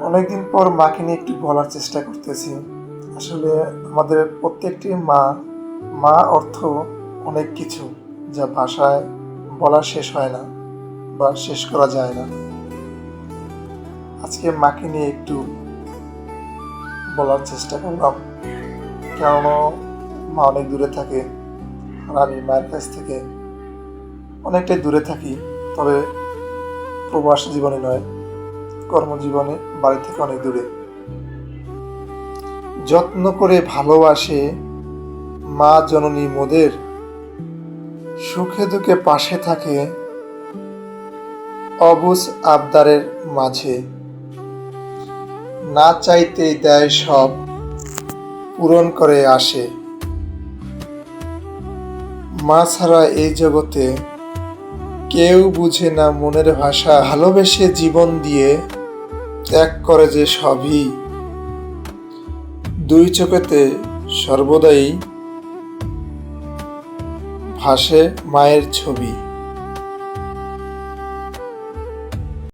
অনেকদিন পর মাকে নিয়ে একটু বলার চেষ্টা করতেছি। আসলে আমাদের প্রত্যেকটি মা অর্থ অনেক কিছু, যা ভাষায় বলা শেষ হয় না বা শেষ করা যায় না। আজকে মাকে নিয়ে একটু বলার চেষ্টা করলাম, কারণ মা অনেক দূরে থাকে আর আমি মায়ের কাছ থেকে অনেকটাই দূরে থাকি। তবে প্রবাস জীবনে নয়, কর্মজীবনে বাড়ি থেকে অনেক দূরে। যত্ন করে ভালোবাসে মা জননী মোদের, সুখে দুঃখে পাশে থাকে অবুঝ আবদারের মাঝে। না চাইতেই দেয় সব, পূরণ করে আসে। মা ছাড়া এই জগতে কেউ বুঝে না মনের ভাষা। ভালোবেসে জীবন দিয়ে ত্যাগ করে যে সবই, দুই চোখেতে সর্বদাই ভাসে মায়ের ছবি।